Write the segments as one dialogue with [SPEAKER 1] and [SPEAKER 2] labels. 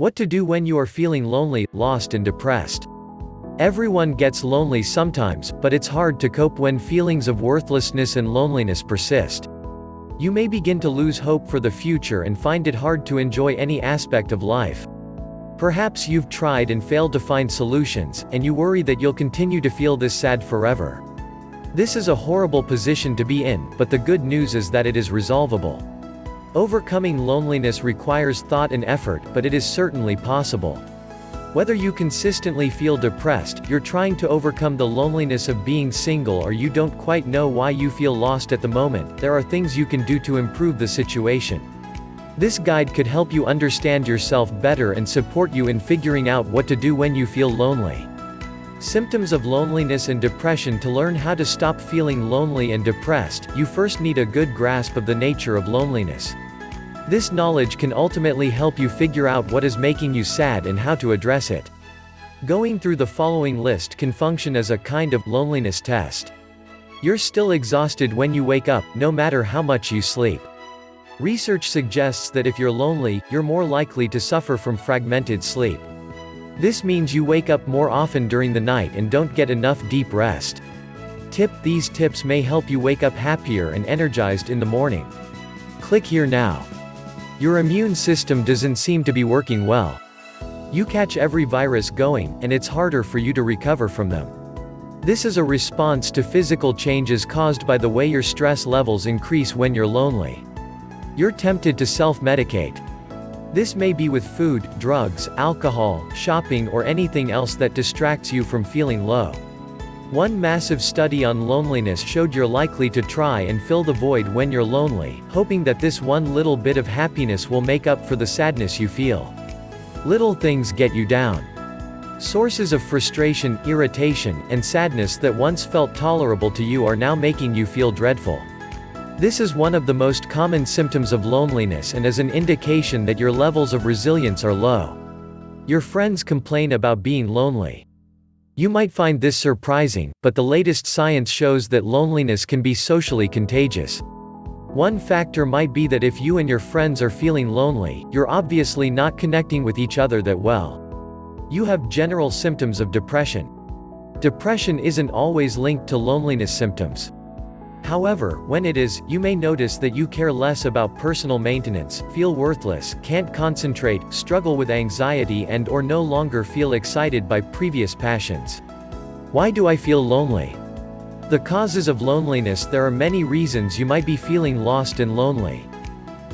[SPEAKER 1] What to do when you are feeling lonely, lost and depressed. Everyone gets lonely sometimes, but it's hard to cope when feelings of worthlessness and loneliness persist. You may begin to lose hope for the future and find it hard to enjoy any aspect of life. Perhaps you've tried and failed to find solutions, and you worry that you'll continue to feel this sad forever. This is a horrible position to be in, but the good news is that it is resolvable. Overcoming loneliness requires thought and effort, but it is certainly possible. Whether you consistently feel depressed, you're trying to overcome the loneliness of being single, or you don't quite know why you feel lost at the moment, there are things you can do to improve the situation. This guide could help you understand yourself better and support you in figuring out what to do when you feel lonely. Symptoms of loneliness and depression. To learn how to stop feeling lonely and depressed, you first need a good grasp of the nature of loneliness. This knowledge can ultimately help you figure out what is making you sad and how to address it. Going through the following list can function as a kind of loneliness test. You're still exhausted when you wake up, no matter how much you sleep. Research suggests that if you're lonely, you're more likely to suffer from fragmented sleep. This means you wake up more often during the night and don't get enough deep rest. These tips may help you wake up happier and energized in the morning. Click here now. Your immune system doesn't seem to be working well. You catch every virus going, and it's harder for you to recover from them. This is a response to physical changes caused by the way your stress levels increase when you're lonely. You're tempted to self-medicate. This may be with food, drugs, alcohol, shopping, or anything else that distracts you from feeling low. One massive study on loneliness showed you're likely to try and fill the void when you're lonely, hoping that this one little bit of happiness will make up for the sadness you feel. Little things get you down. Sources of frustration, irritation, and sadness that once felt tolerable to you are now making you feel dreadful. This is one of the most common symptoms of loneliness and is an indication that your levels of resilience are low. Your friends complain about being lonely. You might find this surprising, but the latest science shows that loneliness can be socially contagious. One factor might be that if you and your friends are feeling lonely, you're obviously not connecting with each other that well. You have general symptoms of depression. Depression isn't always linked to loneliness symptoms. However, when it is, you may notice that you care less about personal maintenance, feel worthless, can't concentrate, struggle with anxiety and/or no longer feel excited by previous passions. Why do I feel lonely? The causes of loneliness. There are many reasons you might be feeling lost and lonely.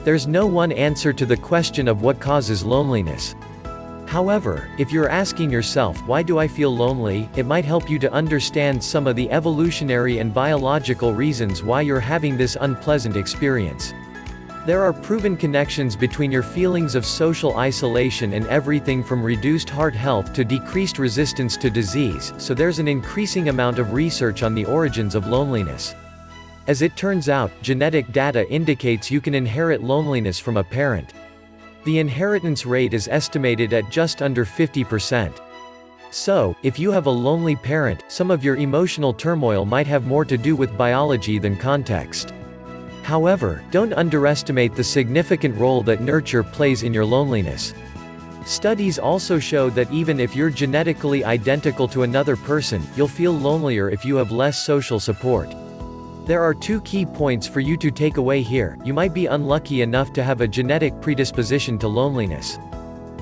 [SPEAKER 1] There's no one answer to the question of what causes loneliness. However, if you're asking yourself, why do I feel lonely, it might help you to understand some of the evolutionary and biological reasons why you're having this unpleasant experience. There are proven connections between your feelings of social isolation and everything from reduced heart health to decreased resistance to disease, so there's an increasing amount of research on the origins of loneliness. As it turns out, genetic data indicates you can inherit loneliness from a parent. The inheritance rate is estimated at just under 50%. So, if you have a lonely parent, some of your emotional turmoil might have more to do with biology than context. However, don't underestimate the significant role that nurture plays in your loneliness. Studies also show that even if you're genetically identical to another person, you'll feel lonelier if you have less social support. There are two key points for you to take away here. You might be unlucky enough to have a genetic predisposition to loneliness.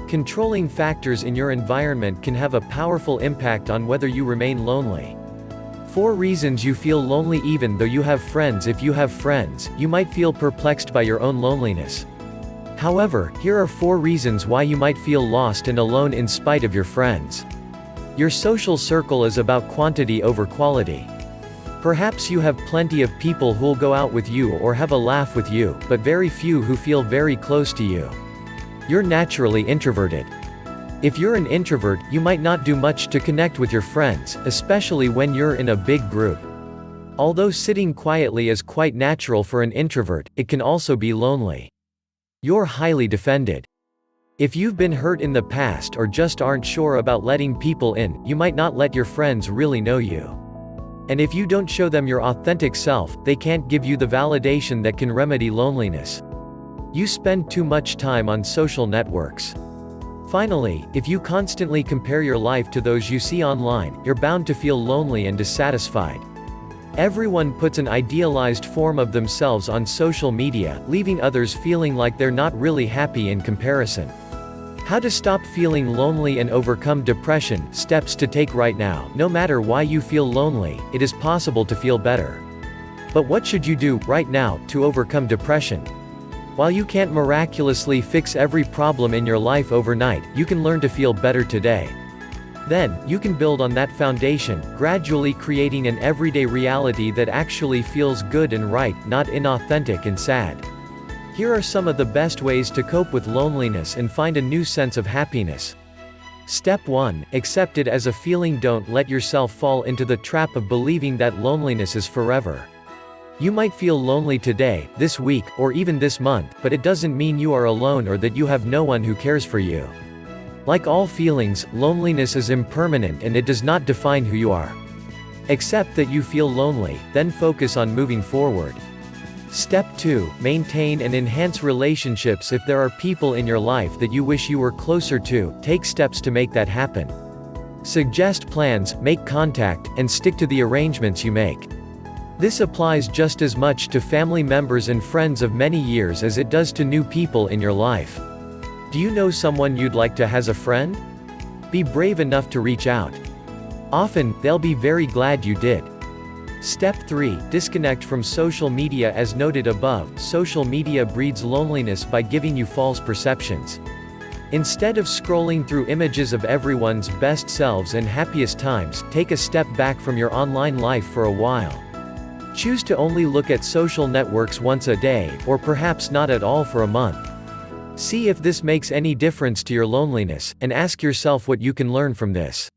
[SPEAKER 1] Controlling factors in your environment can have a powerful impact on whether you remain lonely. 4 reasons you feel lonely even though you have friends. If you have friends, you might feel perplexed by your own loneliness. However, here are 4 reasons why you might feel lost and alone in spite of your friends. Your social circle is about quantity over quality. Perhaps you have plenty of people who'll go out with you or have a laugh with you, but very few who feel very close to you. You're naturally introverted. If you're an introvert, you might not do much to connect with your friends, especially when you're in a big group. Although sitting quietly is quite natural for an introvert, it can also be lonely. You're highly defended. If you've been hurt in the past or just aren't sure about letting people in, you might not let your friends really know you. And if you don't show them your authentic self, they can't give you the validation that can remedy loneliness. You spend too much time on social networks. Finally, if you constantly compare your life to those you see online, you're bound to feel lonely and dissatisfied. Everyone puts an idealized form of themselves on social media, leaving others feeling like they're not really happy in comparison. How to stop feeling lonely and overcome depression. Steps to take right now. No matter why you feel lonely, it is possible to feel better. But what should you do, right now, to overcome depression? While you can't miraculously fix every problem in your life overnight, you can learn to feel better today. Then, you can build on that foundation, gradually creating an everyday reality that actually feels good and right, not inauthentic and sad. Here are some of the best ways to cope with loneliness and find a new sense of happiness. Step 1. Accept it as a feeling. Don't let yourself fall into the trap of believing that loneliness is forever. You might feel lonely today, this week, or even this month, but it doesn't mean you are alone or that you have no one who cares for you. Like all feelings, loneliness is impermanent and it does not define who you are. Accept that you feel lonely, then focus on moving forward. Step 2. Maintain and enhance relationships. If there are people in your life that you wish you were closer to, take steps to make that happen. Suggest plans, make contact, and stick to the arrangements you make. This applies just as much to family members and friends of many years as it does to new people in your life. Do you know someone you'd like to have as a friend? Be brave enough to reach out. Often, they'll be very glad you did. Step 3. Disconnect from social media. As noted above, social media breeds loneliness by giving you false perceptions. Instead of scrolling through images of everyone's best selves and happiest times, take a step back from your online life for a while. Choose to only look at social networks once a day, or perhaps not at all for a month. See if this makes any difference to your loneliness, and ask yourself what you can learn from this.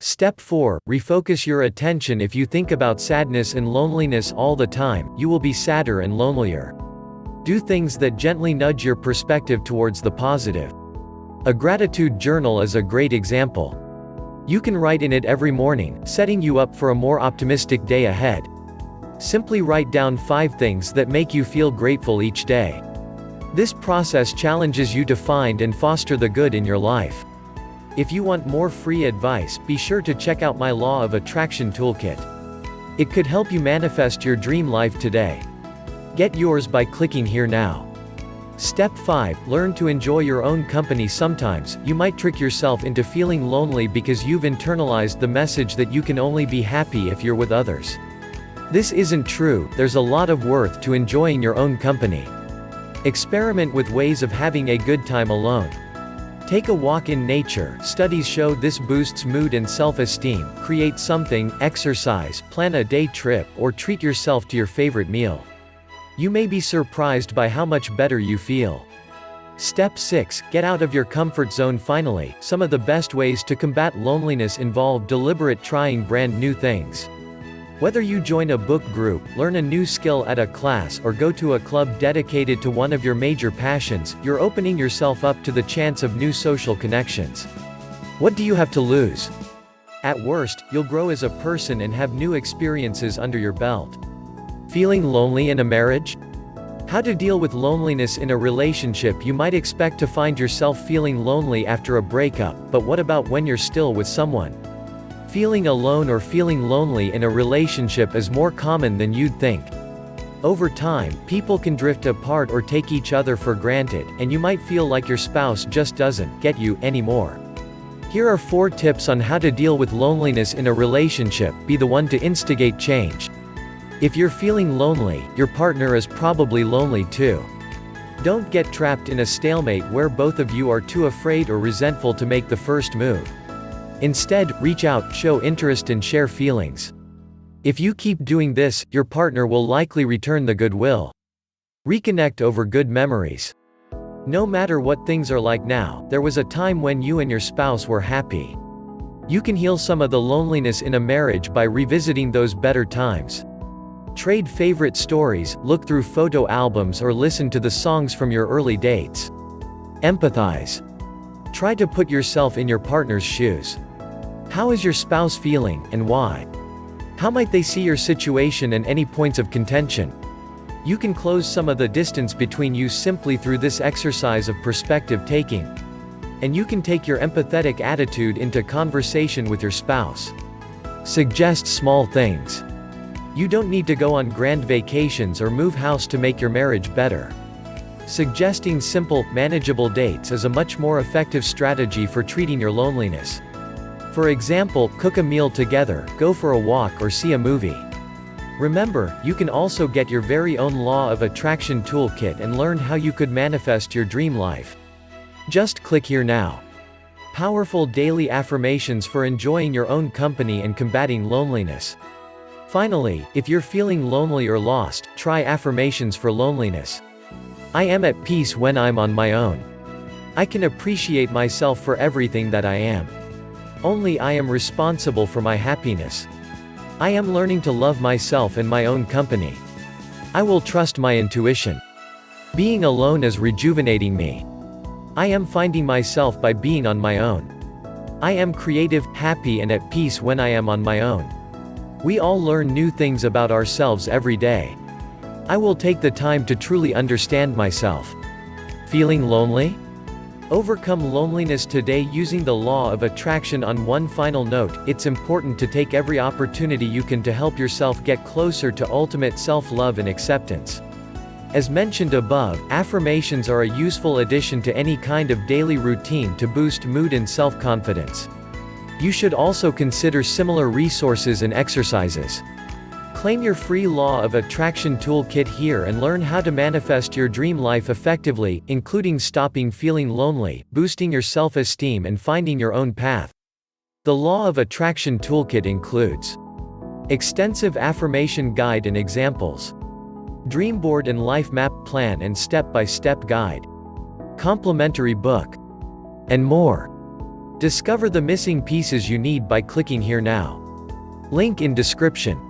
[SPEAKER 1] Step 4. Refocus your attention. If you think about sadness and loneliness all the time, you will be sadder and lonelier. Do things that gently nudge your perspective towards the positive. A gratitude journal is a great example. You can write in it every morning, setting you up for a more optimistic day ahead. Simply write down 5 things that make you feel grateful each day. This process challenges you to find and foster the good in your life. If you want more free advice, be sure to check out my Law of Attraction Toolkit. It could help you manifest your dream life today. Get yours by clicking here now. Step 5. Learn to enjoy your own company. Sometimes, you might trick yourself into feeling lonely because you've internalized the message that you can only be happy if you're with others. This isn't true. There's a lot of worth to enjoying your own company. Experiment with ways of having a good time alone. Take a walk in nature. Studies show this boosts mood and self-esteem. Create something, exercise, plan a day trip, or treat yourself to your favorite meal. You may be surprised by how much better you feel. Step 6. Get out of your comfort zone. Finally, some of the best ways to combat loneliness involve deliberate trying brand new things. Whether you join a book group, learn a new skill at a class, or go to a club dedicated to one of your major passions, you're opening yourself up to the chance of new social connections. What do you have to lose? At worst, you'll grow as a person and have new experiences under your belt. Feeling lonely in a marriage? How to deal with loneliness in a relationship. You might expect to find yourself feeling lonely after a breakup, but what about when you're still with someone? Feeling alone or feeling lonely in a relationship is more common than you'd think. Over time, people can drift apart or take each other for granted, and you might feel like your spouse just doesn't get you anymore. Here are 4 tips on how to deal with loneliness in a relationship. Be the one to instigate change. If you're feeling lonely, your partner is probably lonely too. Don't get trapped in a stalemate where both of you are too afraid or resentful to make the first move. Instead, reach out, show interest and share feelings. If you keep doing this, your partner will likely return the goodwill. Reconnect over good memories. No matter what things are like now, there was a time when you and your spouse were happy. You can heal some of the loneliness in a marriage by revisiting those better times. Trade favorite stories, look through photo albums or listen to the songs from your early dates. Empathize. Try to put yourself in your partner's shoes. How is your spouse feeling, and why? How might they see your situation and any points of contention? You can close some of the distance between you simply through this exercise of perspective taking. And you can take your empathetic attitude into conversation with your spouse. Suggest small things. You don't need to go on grand vacations or move house to make your marriage better. Suggesting simple, manageable dates is a much more effective strategy for treating your loneliness. For example, cook a meal together, go for a walk or see a movie. Remember, you can also get your very own Law of Attraction toolkit and learn how you could manifest your dream life. Just click here now. Powerful daily affirmations for enjoying your own company and combating loneliness. Finally, if you're feeling lonely or lost, try affirmations for loneliness. I am at peace when I'm on my own. I can appreciate myself for everything that I am. Only I am responsible for my happiness. I am learning to love myself and my own company. I will trust my intuition. Being alone is rejuvenating me. I am finding myself by being on my own. I am creative, happy and at peace when I am on my own. We all learn new things about ourselves every day. I will take the time to truly understand myself. Feeling lonely? Overcome loneliness today using the Law of Attraction. On one final note, it's important to take every opportunity you can to help yourself get closer to ultimate self-love and acceptance. As mentioned above, affirmations are a useful addition to any kind of daily routine to boost mood and self-confidence. You should also consider similar resources and exercises. Claim your free Law of Attraction toolkit here and learn how to manifest your dream life effectively, including stopping feeling lonely, boosting your self-esteem and finding your own path. The Law of Attraction toolkit includes extensive affirmation guide and examples, dream board and life map plan and step-by-step guide, complimentary book, and more. Discover the missing pieces you need by clicking here now. Link in description.